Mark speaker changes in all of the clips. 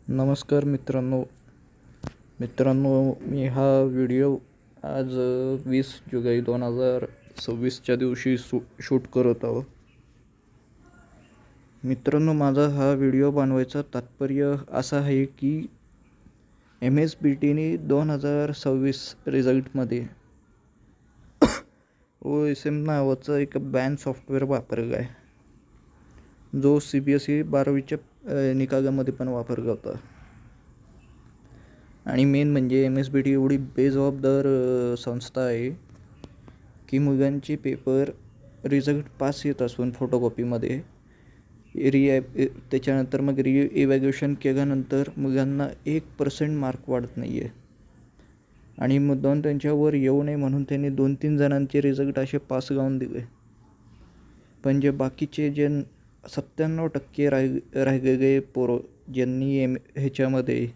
Speaker 1: नमस्कार मित्रांनो, मी हा व्हिडिओ आज 20 जुलै 2026च्या दिवशी शूट करत आहो. मित्रांनो, माझा हा व्हिडिओ बनवायचा तात्पर्य असा आहे की MSBTने 2026 रिझल्टमध्ये OSM नावाचं एक बॅन सॉफ्टवेअर वापरलं आहे, जो CBSE 12वीच्या निकालामध्ये पण वापरला होता. आणि मेन म्हणजे MSBT एवढी बेजबाबदार संस्था आहे की मुलांचे पेपर रिझल्ट पास येत असून फोटोकॉपीमध्ये त्याच्यानंतर मग इव्हॅल्युएशन केल्यानंतर मुलांना 1% मार्क वाढत नाही आहे. आणि मुद्दाम त्यांच्यावर येऊ नये म्हणून त्यांनी 2-3 जणांचे रिझल्ट असे पास लावून दिले. पण जे बाकीचे 97% राहिलेले पोरं ज्यांनी ह्याच्यामध्ये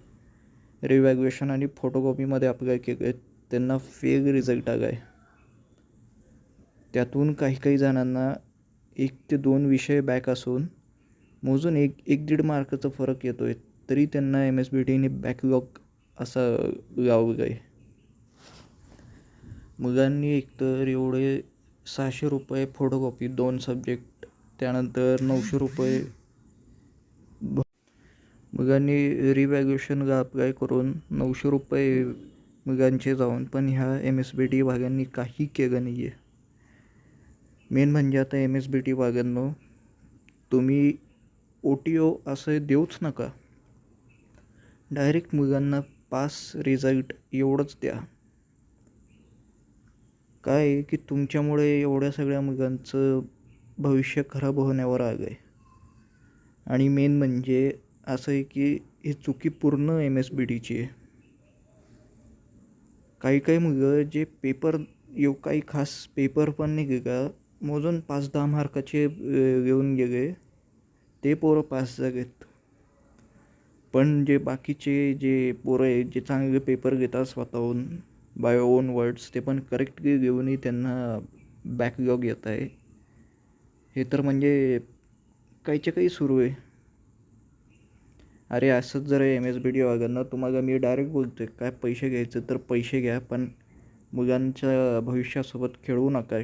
Speaker 1: रिव्हॅल्युएशन आणि फोटोकॉपीमध्ये अप्लाय केले त्यांना फेल रिझल्ट आला आहे. त्यातून काही जणांना 1 ते 2 विषय बॅक असून मोजून 1-1.5 मार्काचा फरक येतो आहे, तरी त्यांना MSBTने बॅकलॉग असा लावला आहे. मुलांनी एकतर एवढे ₹600 फोटोकॉपी 2 सब्जेक्ट, त्यानंतर ₹900 मुलांनी रिव्हॅल्युएशनला अप्लाय करून ₹900 मुलांचे जाऊन, पण ह्या MSBT वाल्यांनी काही केलं नाही आहे. मेन म्हणजे आता MSBT वाल्यांनो, तुम्ही OTO असं देऊच नका, डायरेक्ट मुलांना पास रिझल्ट एवढंच द्या. काय आहे की तुमच्यामुळे एवढ्या सगळ्या मुलांचं भविष्य खराब होण्यावर आलं आहे. आणि मेन म्हणजे असं आहे की ही चुकी पूर्ण MSBTची आहे. काही मुलं जे पेपर काही खास पेपर पण नाही का मोजून 5-10 मार्काचे घेऊन गेले, ते पोरं पास झालेत. पण जे बाकीचे जे पोरं आहेत जे चांगले पेपर घेतात स्वतःहून बाय ओन वर्ड्स, ते पण करेक्टली घेऊनही त्यांना बॅकलॉग येत आहे. हे तर म्हणजे काहीच्या काही सुरू आहे. अरे असंच जर MSBT वाल्यांना तुम्हाला मी डायरेक्ट बोलतो आहे, काय पैसे घ्यायचे तर पैसे घ्या, पण मुलांच्या भविष्यासोबत खेळू नका.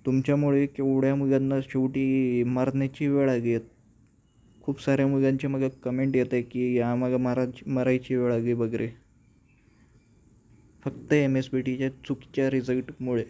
Speaker 1: तुमच्यामुळे केवढ्या मुलांना शेवटी मारण्याची वेळ आली आहे. खूप साऱ्या मुलांच्या मग कमेंट येत आहे की आम्हाला मारायची वेळ आली वगैरे, फक्त MSBTच्या चुकीच्या रिझल्टमुळे.